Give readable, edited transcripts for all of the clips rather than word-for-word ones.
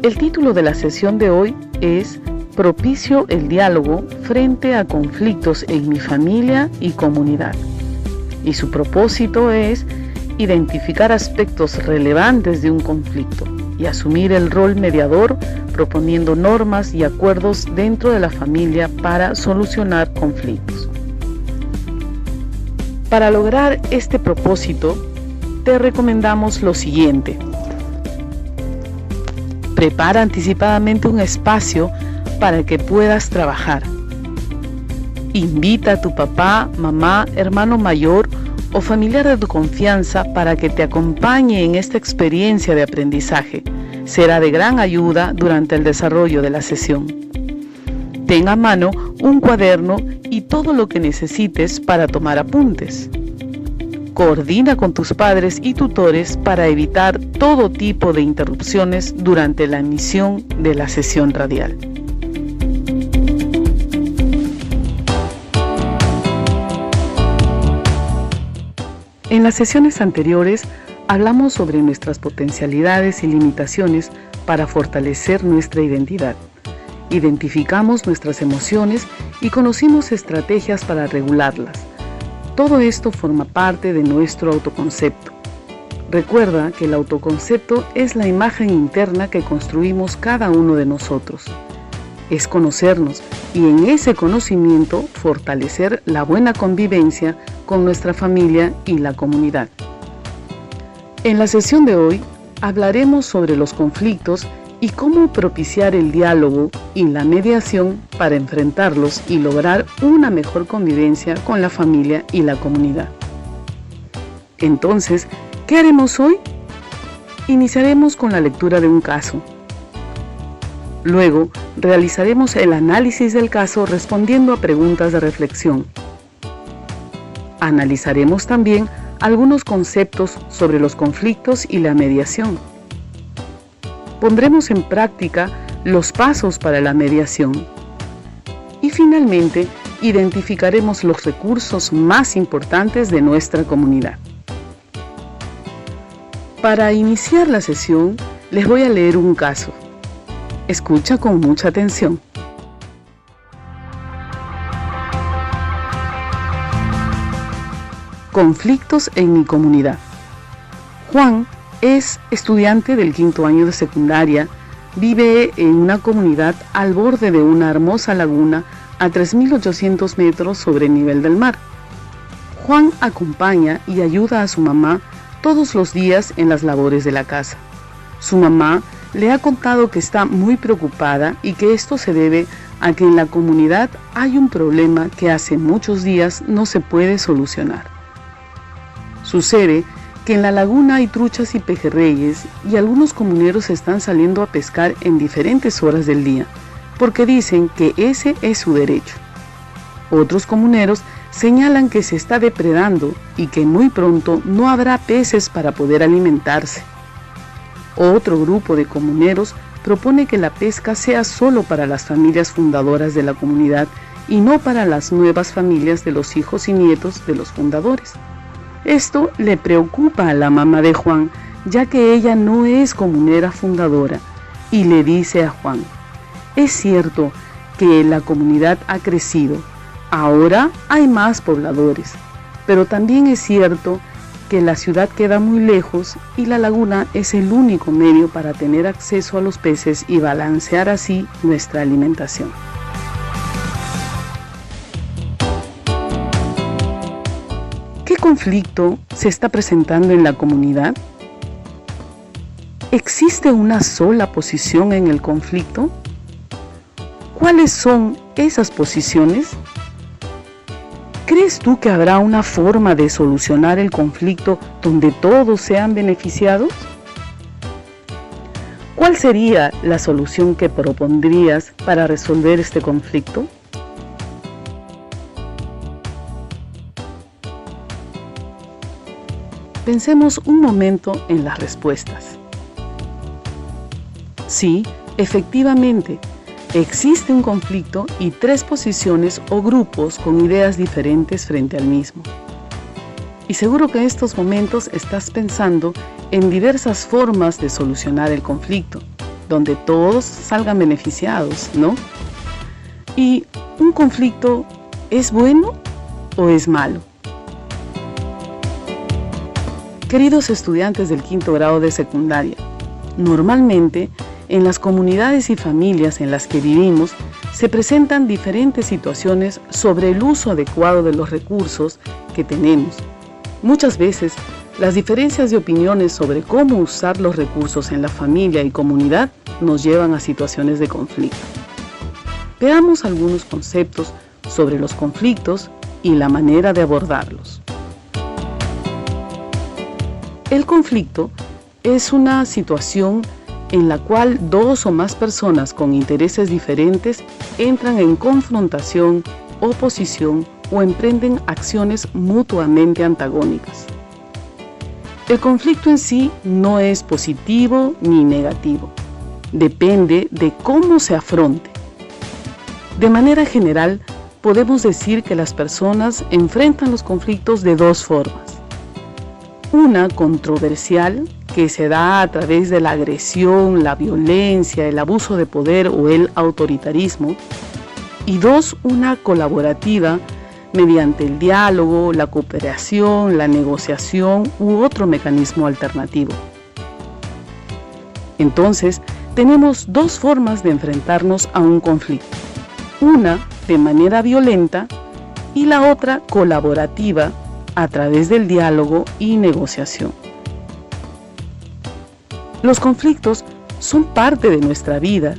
El título de la sesión de hoy es Propicio el diálogo frente a conflictos en mi familia y comunidad. Y su propósito es identificar aspectos relevantes de un conflicto y asumir el rol mediador, proponiendo normas y acuerdos dentro de la familia para solucionar conflictos. Para lograr este propósito, te recomendamos lo siguiente. Prepara anticipadamente un espacio para que puedas trabajar. Invita a tu papá, mamá, hermano mayor o familiar de tu confianza para que te acompañe en esta experiencia de aprendizaje. Será de gran ayuda durante el desarrollo de la sesión. Ten a mano un cuaderno y todo lo que necesites para tomar apuntes. Coordina con tus padres y tutores para evitar todo tipo de interrupciones durante la emisión de la sesión radial. En las sesiones anteriores hablamos sobre nuestras potencialidades y limitaciones para fortalecer nuestra identidad. Identificamos nuestras emociones y conocimos estrategias para regularlas. Todo esto forma parte de nuestro autoconcepto. Recuerda que el autoconcepto es la imagen interna que construimos cada uno de nosotros. Es conocernos y en ese conocimiento fortalecer la buena convivencia con nuestra familia y la comunidad. En la sesión de hoy hablaremos sobre los conflictos y cómo propiciar el diálogo y la mediación para enfrentarlos y lograr una mejor convivencia con la familia y la comunidad. Entonces, ¿qué haremos hoy? Iniciaremos con la lectura de un caso. Luego, realizaremos el análisis del caso respondiendo a preguntas de reflexión. Analizaremos también algunos conceptos sobre los conflictos y la mediación. Pondremos en práctica los pasos para la mediación. Y finalmente, identificaremos los recursos más importantes de nuestra comunidad. Para iniciar la sesión, les voy a leer un caso. Escucha con mucha atención. Conflictos en mi comunidad. Juan es estudiante del 5º año de secundaria, vive en una comunidad al borde de una hermosa laguna a 3.800 metros sobre el nivel del mar. Juan acompaña y ayuda a su mamá todos los días en las labores de la casa. Su mamá le ha contado que está muy preocupada y que esto se debe a que en la comunidad hay un problema que hace muchos días no se puede solucionar. Sucede que en la laguna hay truchas y pejerreyes y algunos comuneros están saliendo a pescar en diferentes horas del día, porque dicen que ese es su derecho. Otros comuneros señalan que se está depredando y que muy pronto no habrá peces para poder alimentarse. Otro grupo de comuneros propone que la pesca sea solo para las familias fundadoras de la comunidad y no para las nuevas familias de los hijos y nietos de los fundadores. Esto le preocupa a la mamá de Juan, ya que ella no es comunera fundadora, y le dice a Juan: es cierto que la comunidad ha crecido, ahora hay más pobladores, pero también es cierto que la ciudad queda muy lejos y la laguna es el único medio para tener acceso a los peces y balancear así nuestra alimentación. ¿Qué conflicto se está presentando en la comunidad? ¿Existe una sola posición en el conflicto? ¿Cuáles son esas posiciones? ¿Crees tú que habrá una forma de solucionar el conflicto donde todos sean beneficiados? ¿Cuál sería la solución que propondrías para resolver este conflicto? Pensemos un momento en las respuestas. Sí, efectivamente, existe un conflicto y 3 posiciones o grupos con ideas diferentes frente al mismo. Y seguro que en estos momentos estás pensando en diversas formas de solucionar el conflicto. donde todos salgan beneficiados, ¿no? ¿Y un conflicto es bueno o es malo? Queridos estudiantes del quinto grado de secundaria, normalmente en las comunidades y familias en las que vivimos se presentan diferentes situaciones sobre el uso adecuado de los recursos que tenemos. Muchas veces, las diferencias de opiniones sobre cómo usar los recursos en la familia y comunidad nos llevan a situaciones de conflicto. Veamos algunos conceptos sobre los conflictos y la manera de abordarlos. El conflicto es una situación en la cual dos o más personas con intereses diferentes entran en confrontación, oposición o emprenden acciones mutuamente antagónicas. El conflicto en sí no es positivo ni negativo, depende de cómo se afronte. De manera general, podemos decir que las personas enfrentan los conflictos de dos formas. Una controversial, que se da a través de la agresión, la violencia, el abuso de poder o el autoritarismo. Y dos, una colaborativa, mediante el diálogo, la cooperación, la negociación u otro mecanismo alternativo. Entonces, tenemos dos formas de enfrentarnos a un conflicto. Una de manera violenta y la otra colaborativa a través del diálogo y negociación. Los conflictos son parte de nuestra vida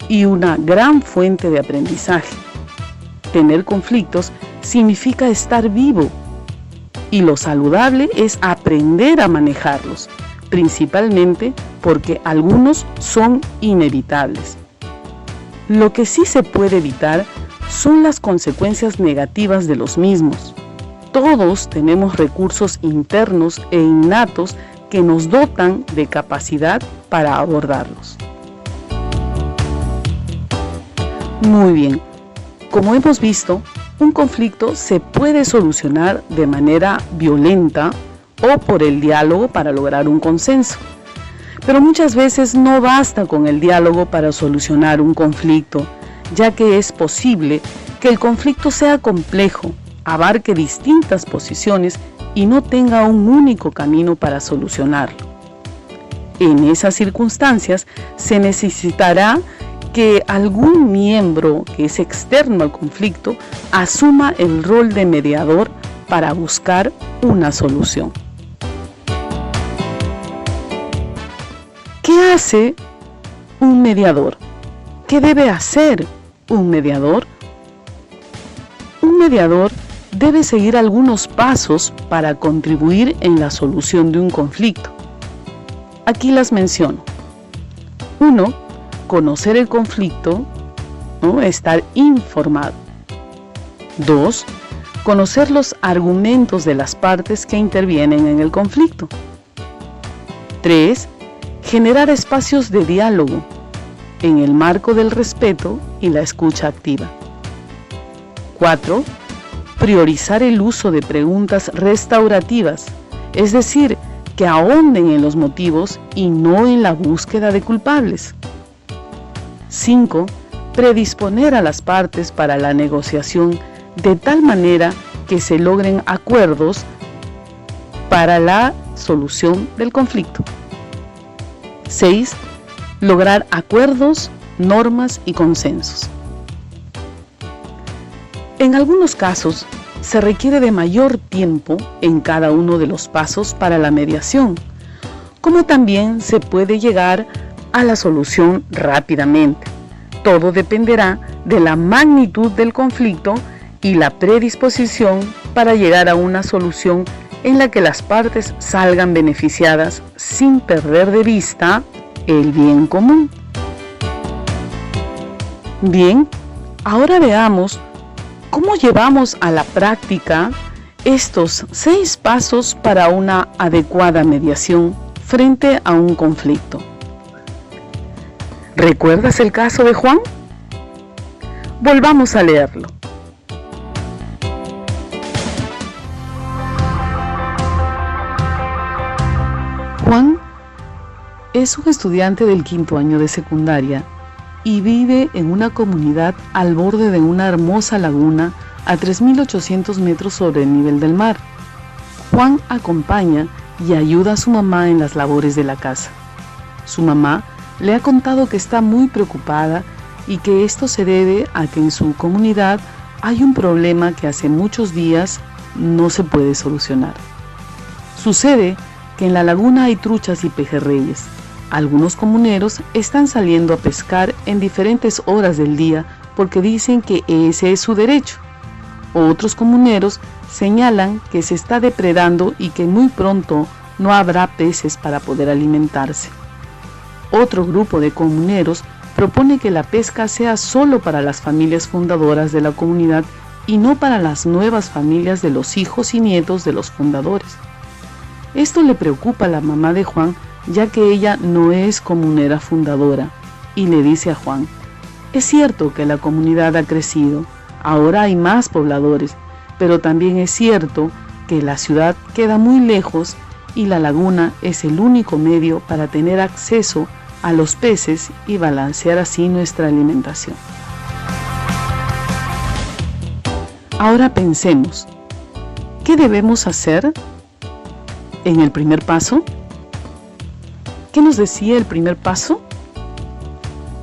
y una gran fuente de aprendizaje. Tener conflictos significa estar vivo y lo saludable es aprender a manejarlos, principalmente porque algunos son inevitables. Lo que sí se puede evitar son las consecuencias negativas de los mismos. Todos tenemos recursos internos e innatos que nos dotan de capacidad para abordarlos. Muy bien, como hemos visto, un conflicto se puede solucionar de manera violenta o por el diálogo para lograr un consenso. Pero muchas veces no basta con el diálogo para solucionar un conflicto, ya que es posible que el conflicto sea complejo, abarque distintas posiciones y no tenga un único camino para solucionarlo. En esas circunstancias se necesitará que algún miembro que es externo al conflicto asuma el rol de mediador para buscar una solución. ¿Qué hace un mediador? ¿Qué debe hacer un mediador? Un mediador debe seguir algunos pasos para contribuir en la solución de un conflicto. Aquí las menciono. 1. Conocer el conflicto, ¿no? Estar informado. 2. Conocer los argumentos de las partes que intervienen en el conflicto. 3. Generar espacios de diálogo en el marco del respeto y la escucha activa. 4. Priorizar el uso de preguntas restaurativas, es decir, que ahonden en los motivos y no en la búsqueda de culpables. 5. Predisponer a las partes para la negociación de tal manera que se logren acuerdos para la solución del conflicto. 6. Lograr acuerdos, normas y consensos. En algunos casos, se requiere de mayor tiempo en cada uno de los pasos para la mediación, como también se puede llegar a la solución rápidamente. Todo dependerá de la magnitud del conflicto y la predisposición para llegar a una solución en la que las partes salgan beneficiadas sin perder de vista el bien común. Bien, ahora veamos ¿cómo llevamos a la práctica estos 6 pasos para una adecuada mediación frente a un conflicto? ¿Recuerdas el caso de Juan? Volvamos a leerlo. Juan Es un estudiante del quinto año de secundaria y vive en una comunidad al borde de una hermosa laguna a 3.800 metros sobre el nivel del mar. Juan acompaña y ayuda a su mamá en las labores de la casa. Su mamá le ha contado que está muy preocupada y que esto se debe a que en su comunidad hay un problema que hace muchos días no se puede solucionar. Sucede que en la laguna hay truchas y pejerreyes. Algunos comuneros están saliendo a pescar en diferentes horas del día porque dicen que ese es su derecho. Otros comuneros señalan que se está depredando y que muy pronto no habrá peces para poder alimentarse. Otro grupo de comuneros propone que la pesca sea solo para las familias fundadoras de la comunidad y no para las nuevas familias de los hijos y nietos de los fundadores. Esto le preocupa a la mamá de Juan, ya que ella no es comunera fundadora, y le dice a Juan: es cierto que la comunidad ha crecido, ahora hay más pobladores, pero también es cierto que la ciudad queda muy lejos y la laguna es el único medio para tener acceso a los peces y balancear así nuestra alimentación. Ahora pensemos, ¿qué debemos hacer en el primer paso? ¿Qué nos decía el primer paso?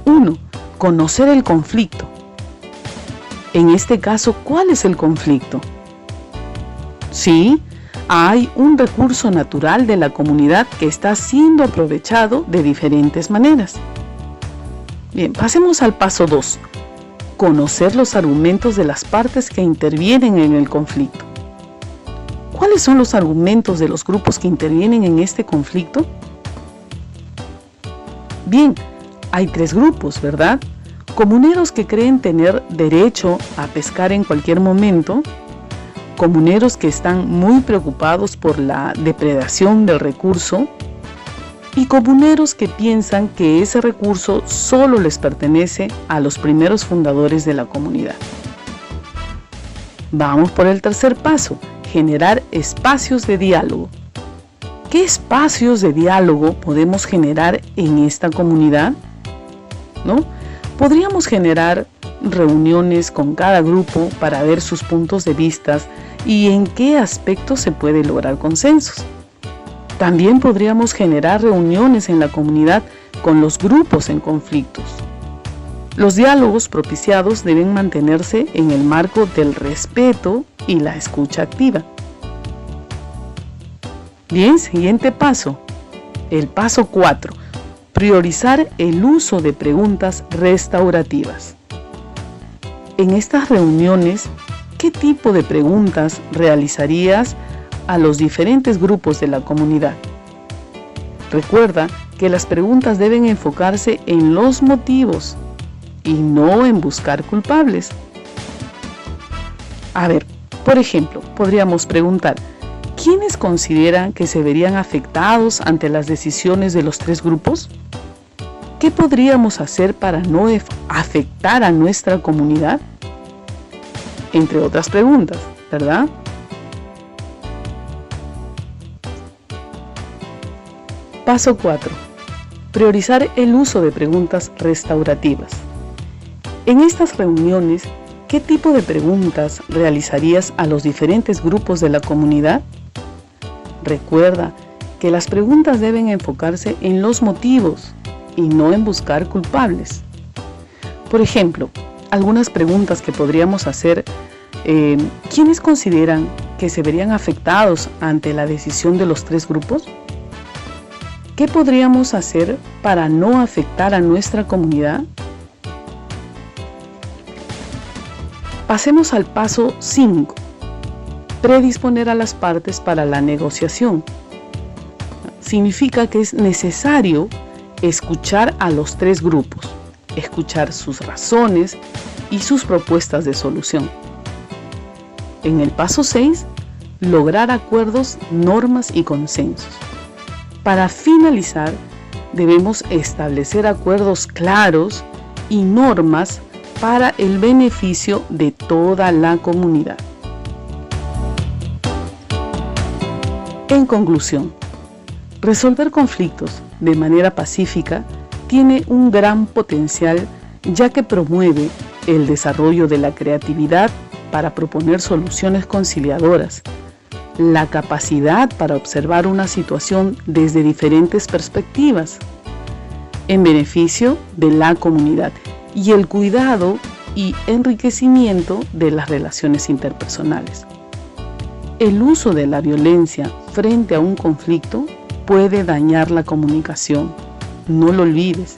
1. Conocer el conflicto. En este caso, ¿cuál es el conflicto? Sí, hay un recurso natural de la comunidad que está siendo aprovechado de diferentes maneras. Bien, pasemos al paso 2. Conocer los argumentos de las partes que intervienen en el conflicto. ¿Cuáles son los argumentos de los grupos que intervienen en este conflicto? Bien, hay 3 grupos, ¿verdad? Comuneros que creen tener derecho a pescar en cualquier momento, comuneros que están muy preocupados por la depredación del recurso y comuneros que piensan que ese recurso solo les pertenece a los primeros fundadores de la comunidad. Vamos por el tercer paso, generar espacios de diálogo. ¿Qué espacios de diálogo podemos generar en esta comunidad? ¿No? Podríamos generar reuniones con cada grupo para ver sus puntos de vista y en qué aspectos se puede lograr consensos. También podríamos generar reuniones en la comunidad con los grupos en conflictos. Los diálogos propiciados deben mantenerse en el marco del respeto y la escucha activa. Bien, siguiente paso. El paso 4. Priorizar el uso de preguntas restaurativas. En estas reuniones, ¿qué tipo de preguntas realizarías a los diferentes grupos de la comunidad? Recuerda que las preguntas deben enfocarse en los motivos y no en buscar culpables. A ver, por ejemplo, podríamos preguntar: ¿quiénes consideran que se verían afectados ante las decisiones de los 3 grupos? ¿Qué podríamos hacer para no afectar a nuestra comunidad? Entre otras preguntas, ¿verdad? Paso 4. Priorizar el uso de preguntas restaurativas. En estas reuniones, ¿qué tipo de preguntas realizarías a los diferentes grupos de la comunidad? Recuerda que las preguntas deben enfocarse en los motivos y no en buscar culpables. Por ejemplo, algunas preguntas que podríamos hacer: ¿quiénes consideran que se verían afectados ante la decisión de los 3 grupos? ¿Qué podríamos hacer para no afectar a nuestra comunidad? Pasemos al paso 5. Predisponer a las partes para la negociación. Significa que es necesario escuchar a los 3 grupos, escuchar sus razones y sus propuestas de solución. En el paso 6, lograr acuerdos, normas y consensos. Para finalizar, debemos establecer acuerdos claros y normas para el beneficio de toda la comunidad. En conclusión, Resolver conflictos de manera pacífica tiene un gran potencial, ya que promueve el desarrollo de la creatividad para proponer soluciones conciliadoras, la capacidad para observar una situación desde diferentes perspectivas, en beneficio de la comunidad, y el cuidado y enriquecimiento de las relaciones interpersonales. El uso de la violencia frente a un conflicto puede dañar la comunicación, no lo olvides.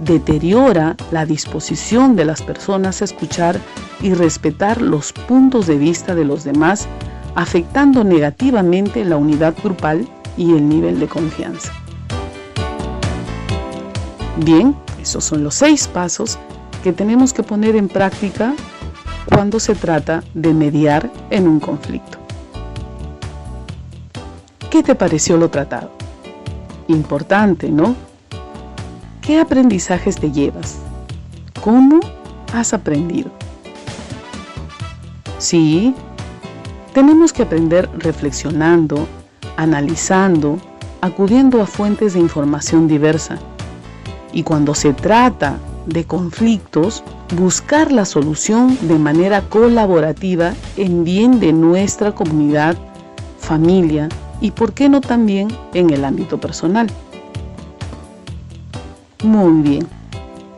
Deteriora la disposición de las personas a escuchar y respetar los puntos de vista de los demás, afectando negativamente la unidad grupal y el nivel de confianza. Bien, esos son los 6 pasos que tenemos que poner en práctica cuando se trata de mediar en un conflicto. ¿Qué te pareció lo tratado? Importante, ¿no? ¿Qué aprendizajes te llevas? ¿Cómo has aprendido? Sí, tenemos que aprender reflexionando, analizando, acudiendo a fuentes de información diversa. Y cuando se trata de conflictos, buscar la solución de manera colaborativa en bien de nuestra comunidad, familia y, por qué no, también en el ámbito personal. Muy bien.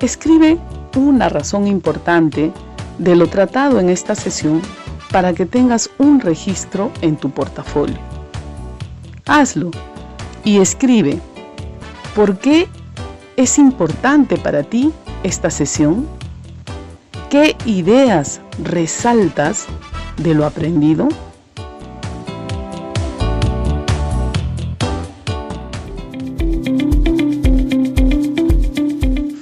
Escribe una razón importante de lo tratado en esta sesión para que tengas un registro en tu portafolio. Hazlo y escribe ¿por qué es importante para ti esta sesión? ¿Qué ideas resaltas de lo aprendido?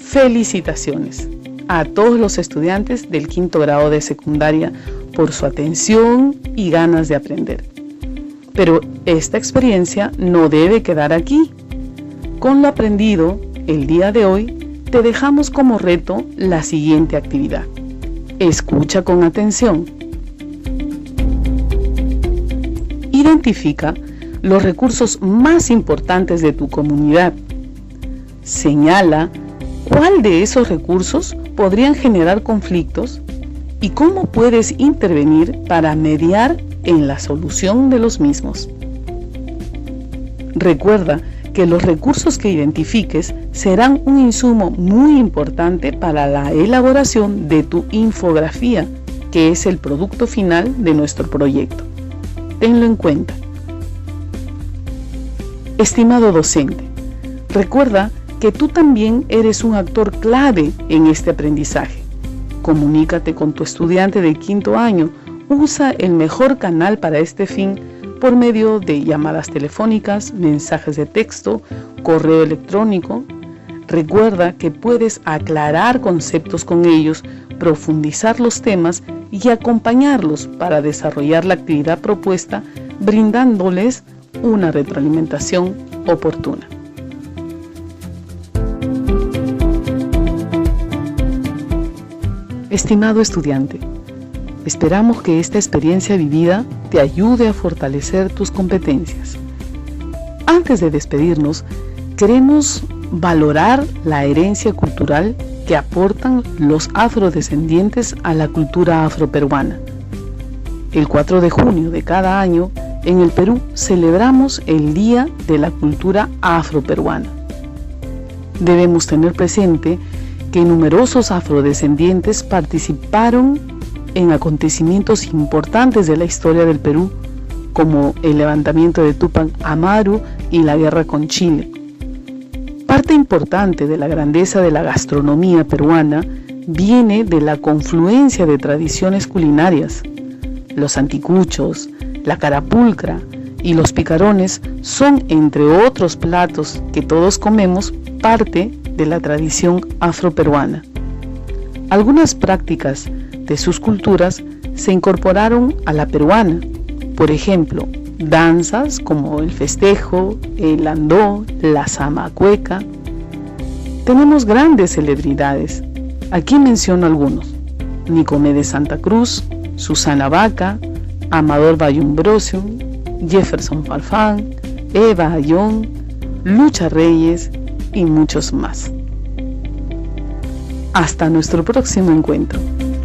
Felicitaciones a todos los estudiantes del 5º grado de secundaria por su atención y ganas de aprender. Pero esta experiencia no debe quedar aquí. Con lo aprendido el día de hoy, te dejamos como reto la siguiente actividad. Escucha con atención. Identifica los recursos más importantes de tu comunidad. Señala ¿cuál de esos recursos podrían generar conflictos y cómo puedes intervenir para mediar en la solución de los mismos? Recuerda que los recursos que identifiques serán un insumo muy importante para la elaboración de tu infografía, que es el producto final de nuestro proyecto. Tenlo en cuenta. Estimado docente, recuerda que tú también eres un actor clave en este aprendizaje. Comunícate con tu estudiante de 5º año. Usa el mejor canal para este fin por medio de llamadas telefónicas, mensajes de texto, correo electrónico. Recuerda que puedes aclarar conceptos con ellos, profundizar los temas y acompañarlos para desarrollar la actividad propuesta, brindándoles una retroalimentación oportuna. Estimado estudiante, esperamos que esta experiencia vivida te ayude a fortalecer tus competencias. Antes de despedirnos, queremos valorar la herencia cultural que aportan los afrodescendientes a la cultura afroperuana. El 4 de junio de cada año, en el Perú, celebramos el Día de la Cultura Afroperuana. Debemos tener presente que numerosos afrodescendientes participaron en acontecimientos importantes de la historia del Perú, como el levantamiento de Túpac Amaru y la guerra con Chile. Parte importante de la grandeza de la gastronomía peruana viene de la confluencia de tradiciones culinarias. Los anticuchos, la carapulcra y los picarones son, entre otros platos que todos comemos, parte de la tradición afroperuana. Algunas prácticas de sus culturas se incorporaron a la peruana, por ejemplo, danzas como el festejo, el andó, la zamacueca. Tenemos grandes celebridades, aquí menciono algunos: Nicomé de Santa Cruz, Susana Vaca, Amador Bayumbrosio, Jefferson Farfán, Eva Ayón, Lucha Reyes y muchos más. Hasta nuestro próximo encuentro.